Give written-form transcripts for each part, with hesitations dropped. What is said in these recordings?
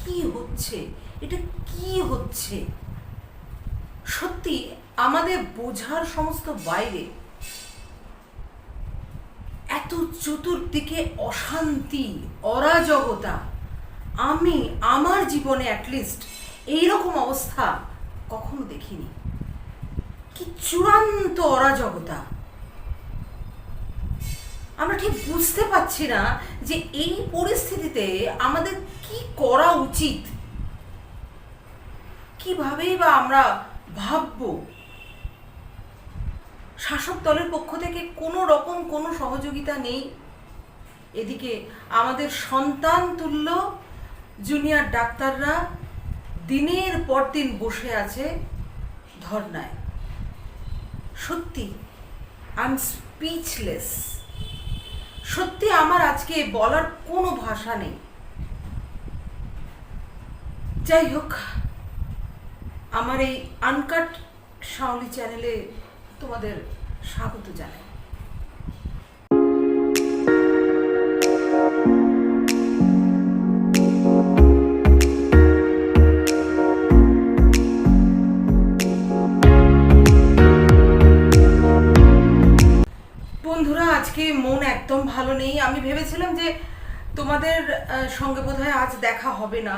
কি হচ্ছে, এটা কি হচ্ছে? সত্যি আমাদের বোঝার সমস্ত বাইরে। এত চতুর্দিকে অশান্তি, অরাজকতা, আমি আমার জীবনে অ্যাটলিস্ট এইরকম অবস্থা কখনো দেখিনি। কি চূড়ান্ত অরাজকতা! আমরা ঠিক বুঝতে পারছি না যে এই পরিস্থিতিতে আমাদের কি করা উচিত, কিভাবেই বা আমরা ভাববো। শাসক দলের পক্ষ থেকে কোনো রকম কোনো সহযোগিতা নেই। এদিকে আমাদের সন্তান তুল্য জুনিয়র ডাক্তাররা দিনের পর দিন বসে আছে ধর্নায়। সত্যি আই এম স্পিচলেস। সত্যি আমার আজকে বলার কোনো ভাষা নেই। যাই হোক, আমার এই আনকাট শাওলি চ্যানেলে তোমাদের স্বাগত জানাই। বন্ধুরা, আজকে মন একদম ভালো নেই। আমি ভেবেছিলাম যে তোমাদের সঙ্গে বোধহয় আজ দেখা হবে না।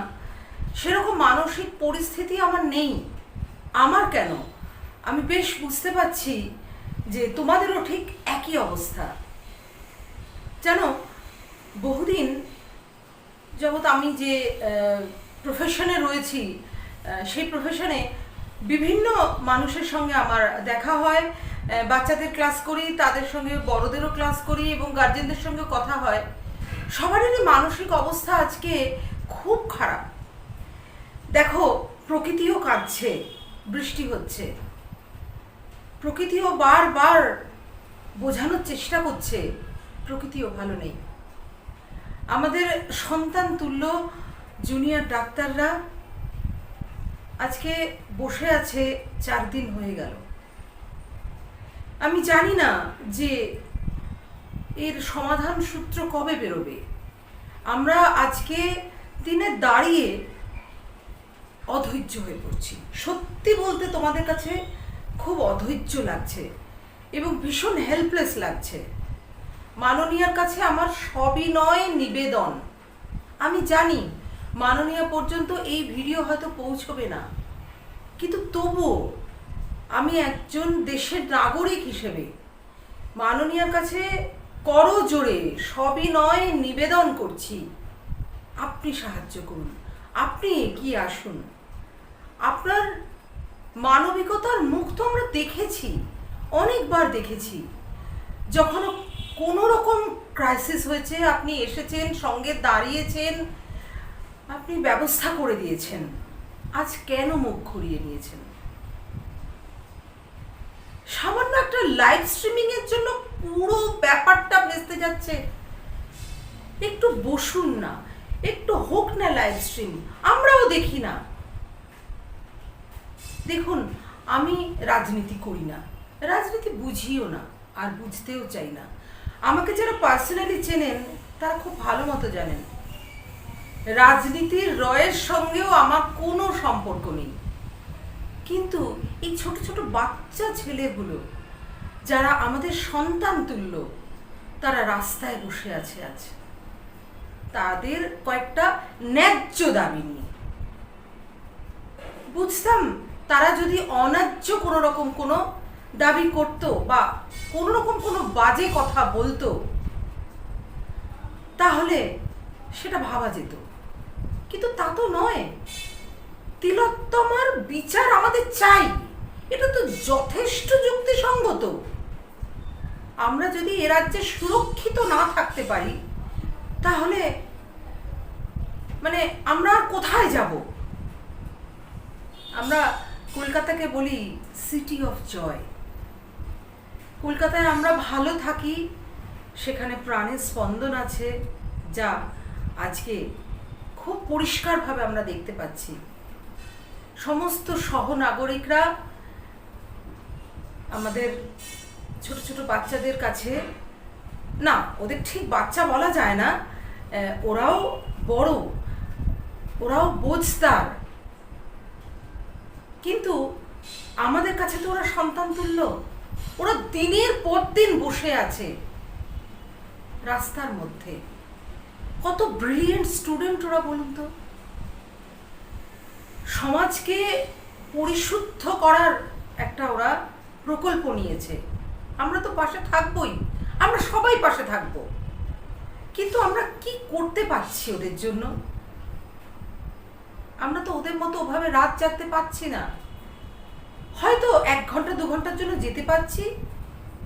সেরকম মানসিক পরিস্থিতি আমার নেই। আমার কেন, আমি বেশ বুঝতে পারছি যে তোমাদেরও ঠিক একই অবস্থা। জানো, বহুদিন যাবৎ আমি যে প্রফেশনে রয়েছি, সেই প্রফেশনে বিভিন্ন মানুষের সঙ্গে আমার দেখা হয়। বাচ্চাদের ক্লাস করি, তাদের সঙ্গে বড়দেরও ক্লাস করি এবং গার্জেনদের সঙ্গে কথা হয়। সবারই মানসিক অবস্থা আজকে খুব খারাপ। দেখো, প্রকৃতিও কাঁদছে, বৃষ্টি হচ্ছে, প্রকৃতিও বারবার বোঝানোর চেষ্টা করছে প্রকৃতিও ভালো নেই। আমাদের সন্তান তুল্য জুনিয়র ডাক্তাররা আজকে বসে আছে 4 দিন হয়ে গেল। আমি জানি না যে এর সমাধান সূত্র কবে বেরোবে। আমরা আজকে দিনে দাঁড়িয়ে অধৈর্য হয়ে পড়ছি। সত্যি বলতে তোমাদের কাছে খুব অধৈর্য লাগছে এবং ভীষণ হেল্পলেস লাগছে। মাননীয়ার কাছে আমার সবিনয় নিবেদন, আমি জানি মাননীয়া পর্যন্ত এই ভিডিও হয়তো পৌঁছবে না, কিন্তু তবুও আমি একজন দেশের নাগরিক হিসেবে মাননীয়ার কাছে করজোড়ে সবিনয় নিবেদন করছি, আপনি সাহায্য করুন, আপনি এগিয়ে আসুন। আপনার মানবিকতার মুখ তো আমরা দেখেছি, অনেকবার দেখেছি। যখন কোনো রকম ক্রাইসিস হয়েছে আপনি এসেছেন, সঙ্গে দাঁড়িয়েছেন, আপনি ব্যবস্থা করে দিয়েছেন। আজ কেন মুখ ঘুরিয়ে নিয়েছেন? সামান্য একটা লাইভ স্ট্রিমিং এর জন্য পুরো ব্যাপারটা ভেস্তে যাচ্ছে। একটু বসুন না, একটু হোক না লাইভ স্ট্রিম, আমরাও দেখি না। দেখুন, আমি রাজনীতি করি না, রাজনীতি বুঝিও না, আর বুঝতেও চাই না। আমাকে যারা পার্সোনালি চেনেন তারা খুব ভালো মতো জানেন রাজনীতির রয়ের সঙ্গেও আমার কোনো সম্পর্ক নেই। কিন্তু এই ছোট ছোট বাচ্চা ছেলেগুলো যারা আমাদের সন্তান তুল্য, তারা রাস্তায় বসে আছে আজ তাদের কয়েকটা ন্যায্য দাবি নিয়ে। বুঝতাম তারা যদি অন্যায্য কোনো রকম কোনো দাবি করতো বা কোনো রকম কোনো বাজে কথা বলতো তাহলে সেটা ভাবা যেত, কিন্তু তা তো নয়। তিলোত্তমার বিচার আমাদের চাই, এটা তো যথেষ্ট যুক্তিসঙ্গত। আমরা যদি এ রাজ্যে সুরক্ষিত না থাকতে পারি তাহলে মানে আমরা কোথায় যাব? আমরা কলকাতাকে বলি সিটি অফ জয়। কলকাতায় আমরা ভালো থাকি, সেখানে প্রাণের স্পন্দন আছে, যা আজকে খুব পরিষ্কারভাবে আমরা দেখতে পাচ্ছি। সমস্ত সহনাগরিকরা আমাদের ছোট ছোট বাচ্চাদের কাছে, না ওদের ঠিক বাচ্চা বলা যায় না, ওরাও বড়, ওরাও বোঝতার, কিন্তু আমাদের কাছে তো ওরা সন্তান তুল্য। ওরা দিনের পর দিন বসে আছে রাস্তার মধ্যে। কত ব্রিলিয়েন্ট স্টুডেন্ট ওরা, বলুন তো। সমাজকে পরিশুদ্ধ করার একটা ওরা প্রকল্প নিয়েছে। আমরা তো পাশে থাকবোই, আমরা সবাই পাশে থাকবো, কিন্তু আমরা কি করতে পারছি ওদের জন্য? আমরা তো ওদের মতো ওভাবে রাত জাগতে পারছি না। হয়তো 1 ঘন্টা 2 ঘন্টার জন্য যেতে পারছি,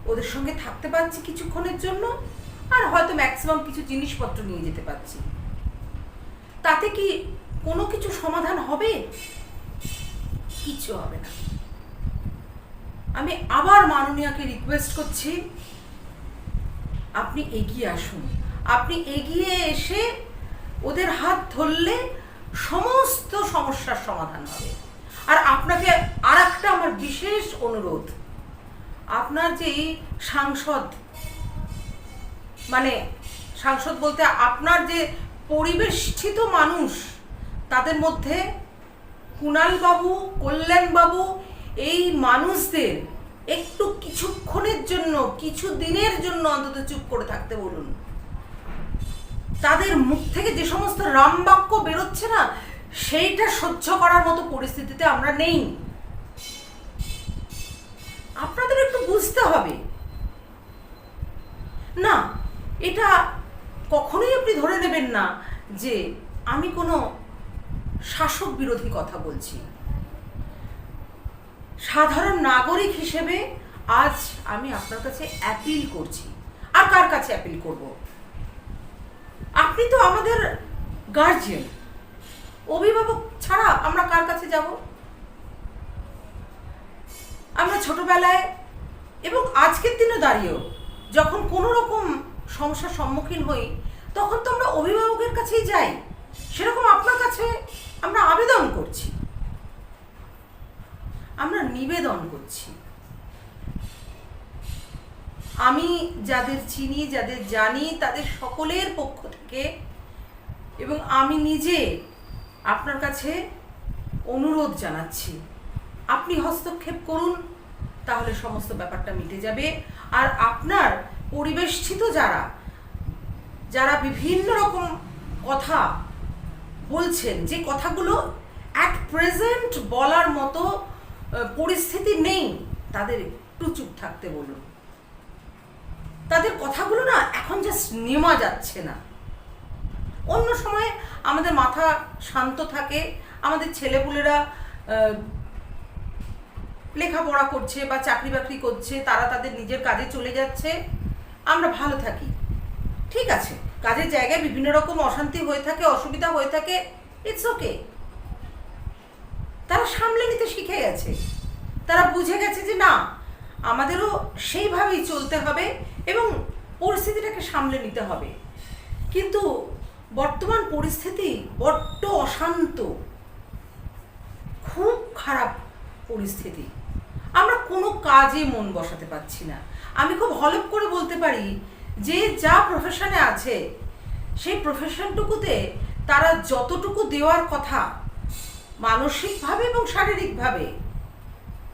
ওদের সঙ্গে থাকতে পারছি কিছুক্ষণের জন্য, আর হয়তো ম্যাক্সিমাম কিছু জিনিসপত্র নিয়ে যেতে পারছি। তাতে কি কোনো কিছু সমাধান হবে? কিছু হবে না। আমি আবার মাননীয়াকে রিকোয়েস্ট করছি, আপনি এগিয়ে আসুন। আপনি এগিয়ে এসে ওদের হাত ধরলে সমস্ত সমস্যার সমাধান হবে। আর আপনাকে আর একটা আমার বিশেষ অনুরোধ, আপনার যে সাংসদ, মানে সাংসদ বলতে আপনার যে পরিবেষ্টিত মানুষ, তাদের মধ্যে কুণাল বাবু, কল্যাণ বাবু, এই মানুষদের একটু কিছুক্ষণের জন্য, কিছু দিনের জন্য অন্তত চুপ করে থাকতে বলুন। তাদের মুখ থেকে যে সমস্ত রামবাক্য বেরোচ্ছে না, সেইটা সহ্য করার মতো পরিস্থিতিতে আমরা নেই। আপনাদের একটু বুঝতে হবে না, এটা কখনোই আপনি ধরে নেবেন না যে আমি কোনো শাসক বিরোধী কথা বলছি। সাধারণ নাগরিক হিসেবে আজ আমি আপনার কাছে অ্যাপিল করছি। আর কার কাছে অ্যাপিল করব? আপনি তো আমাদের গার্জিয়ান, অভিভাবক ছাড়া আমরা কার কাছে যাব? আমরা ছোটবেলায় এবং আজকের দিনে দাঁড়িয়েও যখন কোনো রকম সমস্যার সম্মুখীন হই, তখন তো আমরা অভিভাবকের কাছেই যাই। সেরকম আপনার কাছে আমরা আবেদন করছি, আমরা নিবেদন করছি। আমি যাদের চিনি, যাদের জানি, তাদের সকলের পক্ষ থেকে এবং আমি নিজে আপনার কাছে অনুরোধ জানাচ্ছি, আপনি হস্তক্ষেপ করুন, তাহলে সমস্ত ব্যাপারটা মিটে যাবে। আর আপনার পরিবেষ্টিত যারা যারা বিভিন্ন রকম কথা বলছেন, যে কথাগুলো অ্যাট প্রেজেন্ট বলার মতো পরিস্থিতি নেই, তাদের একটু চুপ থাকতে বলুন। তাদের কথাগুলো না এখন জাস্ট নেমা যাচ্ছে না। অন্য সময় আমাদের মাথা শান্ত থাকে, আমাদের ছেলেপুলেরা লেখাপড়া করছে বা চাকরি বাকরি করছে, তারা তাদের নিজের কাজে চলে যাচ্ছে, আমরা ভালো থাকি, ঠিক আছে। কাজের জায়গায় বিভিন্ন রকম অশান্তি হয়ে থাকে, অসুবিধা হয়ে থাকে, ইটস ওকে। তারা সামলে নিতে শিখে গেছে, তারা বুঝে গেছে যে না, আমাদেরও সেইভাবেই চলতে হবে এবং পরিস্থিতিটাকে সামলে নিতে হবে। কিন্তু বর্তমান পরিস্থিতি বড্ড অশান্ত, খুব খারাপ পরিস্থিতি। আমরা কোনো কাজে মন বসাতে পারছি না। আমি খুব হলপ করে বলতে পারি যে যা প্রফেশনে আছে, সেই প্রফেশনটুকুতে তারা যতটুকু দেওয়ার কথা মানসিকভাবে এবং শারীরিকভাবে,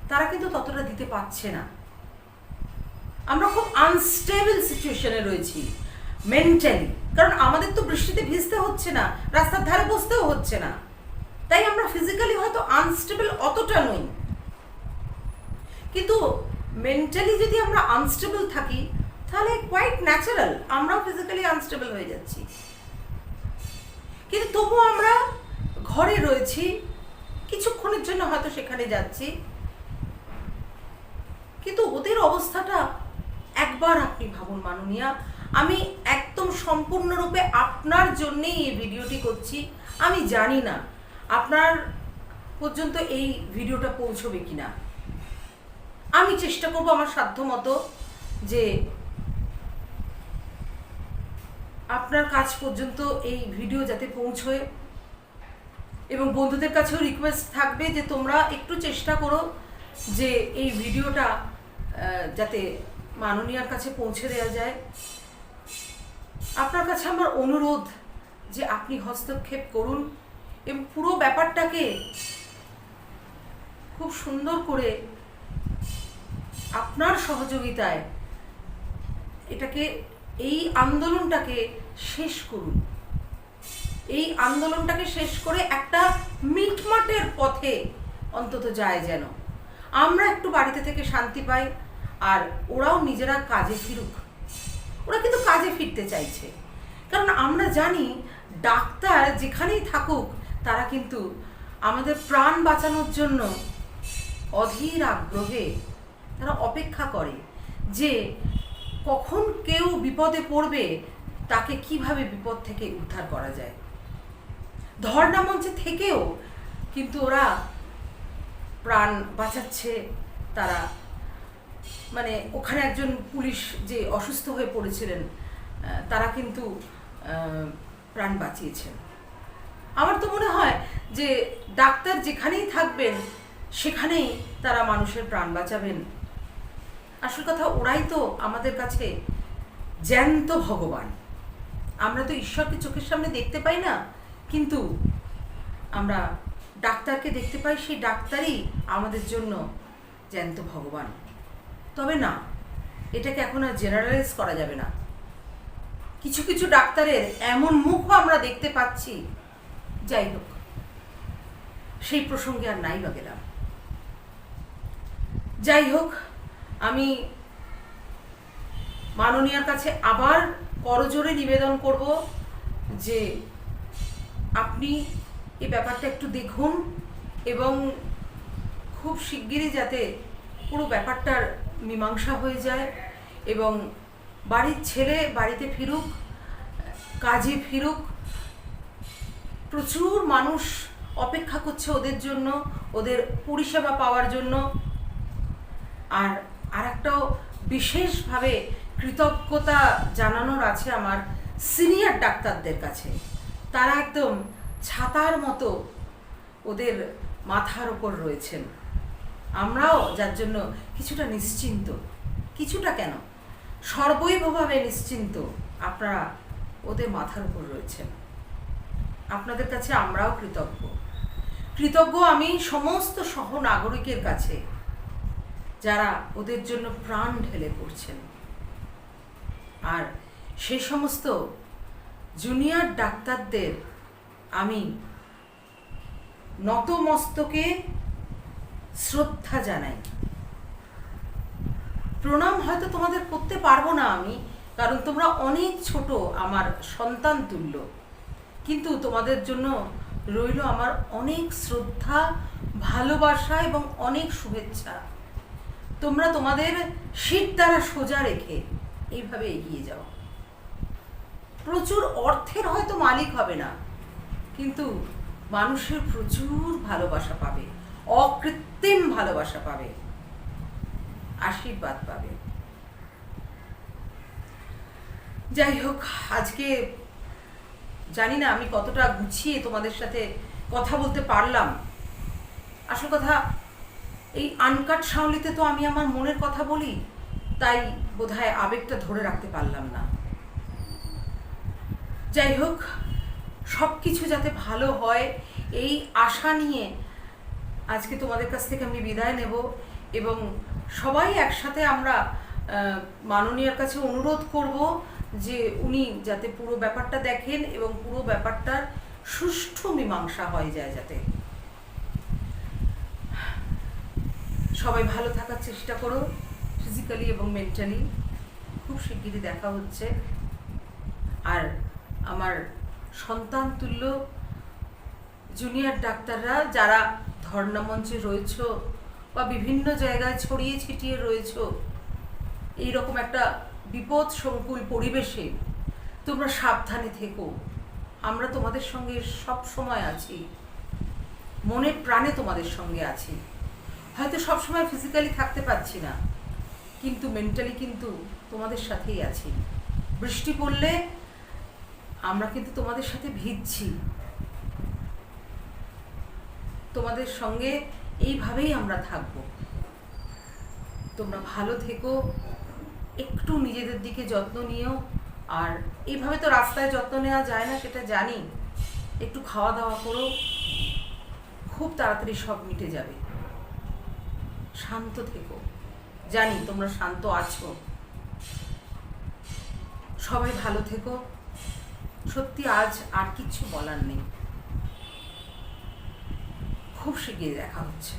তারা কিন্তু ততটা দিতে পারছে না। আমরা খুব আনস্টেবল সিচুয়েশনে রয়েছি মেন্টালি, কারণ আমাদের তো বৃষ্টিতে ভিজতে হচ্ছে না, রাস্তার ধারে বসতেও হচ্ছে না, তাই আমরা ফিজিক্যালি হয়তো আনস্টেবল অতটা নই। কিন্তু মেন্টালি যদি আমরা আনস্টেবল থাকি, তাহলে কোয়াইট ন্যাচারাল আমরাও ফিজিক্যালি আনস্টেবল হয়ে যাচ্ছি। কিন্তু তবুও আমরা ঘরে রয়েছি, কিছুক্ষণের জন্য হয়তো সেখানে যাচ্ছি, কিন্তু ওদের অবস্থাটা একবার আপনি ভাবুন মাননীয়া। আমি একদম সম্পূর্ণরূপে আপনার জন্যেই এই ভিডিওটি করছি। আমি জানি না আপনার পর্যন্ত এই ভিডিওটা পৌঁছবে কিনা। আমি চেষ্টা করব আমার সাধ্য মতো যে আপনার কাছ পর্যন্ত এই ভিডিও যাতে পৌঁছয়, এবং বন্ধুদের কাছেও রিকোয়েস্ট থাকবে যে তোমরা একটু চেষ্টা করো যে এই ভিডিওটা যাতে মাননীয়ার কাছে পৌঁছে দেওয়া যায়। আপনার কাছে আমার অনুরোধ যে আপনি হস্তক্ষেপ করুন এবং পুরো ব্যাপারটাকে খুব সুন্দর করে আপনার সহযোগিতায় এটাকে, এই আন্দোলনটাকে শেষ করুন। এই আন্দোলনটাকে শেষ করে একটা মিটমাটের পথে অন্তত যায়, যেন আমরা একটু বাড়িতে থেকে শান্তি পাই, আর ওরাও নিজেরা কাজে ফিরুক। ওরা কিন্তু কাজে ফিরতে চাইছে, কারণ আমরা জানি ডাক্তার যেখানেই থাকুক তারা কিন্তু আমাদের প্রাণ বাঁচানোর জন্য অধীর আগ্রহে তারা অপেক্ষা করে যে কখন কেউ বিপদে পড়বে, তাকে কিভাবে বিপদ থেকে উদ্ধার করা যায়। ধর্ণা মঞ্চে থেকেও কিন্তু ওরা প্রাণ বাঁচাচ্ছে। তারা মানে ওখানে একজন পুলিশ যে অসুস্থ হয়ে পড়েছিলেন, তারা কিন্তু প্রাণ বাঁচিয়েছেন। আমার তো মনে হয় যে ডাক্তার যেখানেই থাকবেন সেখানেই তারা মানুষের প্রাণ বাঁচাবেন। আসল কথা, ওরাই তো আমাদের কাছে জ্যান্ত ভগবান। আমরা তো ঈশ্বরকে চোখের সামনে দেখতে পাই না, কিন্তু আমরা ডাক্তারকে দেখতে পাই। সেই ডাক্তারই আমাদের জন্য জ্যান্ত ভগবান। তবে না, এটাকে এখন আর জেনারেলাইজ করা যাবে না। কিছু কিছু ডাক্তারের এমন মুখও আমরা দেখতে পাচ্ছি। যাই হোক, সেই প্রসঙ্গে আর নাই বা গেলাম। যাই হোক, আমি মাননীয়ার কাছে আবার করজোড়ে নিবেদন করব যে আপনি এই ব্যাপারটা একটু দেখুন এবং খুব শিগগিরই যাতে পুরো ব্যাপারটার মীমাংসা হয়ে যায় এবং বাড়ির ছেলে বাড়িতে ফিরুক, কাজে ফিরুক। প্রচুর মানুষ অপেক্ষা করছে ওদের জন্য, ওদের পরিষেবা পাওয়ার জন্য। আর আরেকটাও বিশেষভাবে কৃতজ্ঞতা জানানোর আছে আমার সিনিয়র ডাক্তারদের কাছে। তারা একদম ছাতার মতো ওদের মাথার ওপর রয়েছেন। আমরাও যার জন্য কিছুটা নিশ্চিন্ত, কিছুটা কেন, সর্বৈবভাবে নিশ্চিন্ত। আপনারা ওদের মাথার উপর রয়েছেন। আপনাদের কাছে আমরাও কৃতজ্ঞ আমি সমস্ত সহনাগরিকের কাছে, যারা ওদের জন্য প্রাণ ঢেলে পড়ছেন। আর সেই সমস্ত জুনিয়র ডাক্তারদের আমি নতমস্তকে শ্রদ্ধা জানাই। প্রণাম হয়তো তোমাদের করতে পারবো না আমি, কারণ তোমরা অনেক ছোট, আমার সন্তান তুল্য, কিন্তু তোমাদের জন্য রইল আমার অনেক শ্রদ্ধা, ভালোবাসা এবং অনেক শুভেচ্ছা। তোমরা তোমাদের শীত দ্বারা সোজা রেখে এইভাবে এগিয়ে যাও। প্রচুর অর্থের হয়তো মালিক হবে না, কিন্তু মানুষের প্রচুর ভালোবাসা পাবে, অকৃত্রিম ভালোবাসা পাবে, আশীর্বাদ পাবে। যাই হোক, আজকে জানি না আমি কতটা গুছিয়ে তোমাদের সাথে কথা বলতে পারলাম। আসল কথা, এই আনকাট সাউলিতে তো আমি আমার মনের কথা বলি, তাই বোধহয় আবেগটা ধরে রাখতে পারলাম না। যাই হোক, সব কিছু যাতে ভালো হয় এই আশা নিয়ে আজকে তোমাদের কাছ থেকে আমি বিদায় নেব এবং সবাই একসাথে আমরা মাননীয়ার কাছে অনুরোধ করব যে উনি যাতে পুরো ব্যাপারটা দেখেন এবং পুরো ব্যাপারটার সুষ্ঠু মীমাংসা হয়ে যায়। যাতে সবাই ভালো থাকার চেষ্টা করো, ফিজিক্যালি এবং মেন্টালি। খুব শিগগিরই দেখা হচ্ছে। আর আমার সন্তান তুল্য জুনিয়র ডাক্তাররা যারা ধর্ণা মঞ্চে রয়েছ বা বিভিন্ন জায়গায় ছড়িয়ে ছিটিয়ে রয়েছ, এইরকম একটা বিপদ সংকুল পরিবেশে তোমরা সাবধানে থেকো। আমরা তোমাদের সঙ্গে সব সময় আছি, মনে প্রাণে তোমাদের সঙ্গে আছি। হয়তো সবসময় ফিজিক্যালি থাকতে পারছি না, কিন্তু মেন্টালি কিন্তু তোমাদের সাথেই আছি। বৃষ্টি পড়লে আমরা কিন্তু তোমাদের সাথে ভিজছি, তোমাদের সঙ্গে এইভাবেই আমরা থাকব। তোমরা ভালো থেকো, একটু নিজেদের দিকে যত্ন নিও। আর এইভাবে তো রাস্তায় যত্ন নেওয়া যায় না, সেটা জানি, একটু খাওয়া দাওয়া করো, খুব তাড়াতাড়ি সব মিটে যাবে। শান্ত থেকো, জানি তোমরা শান্ত আছো। সবাই ভালো থেকো। সত্যি আজ আর কিচ্ছু বলার নেই। খুব শিগগিরই দেখা হচ্ছে।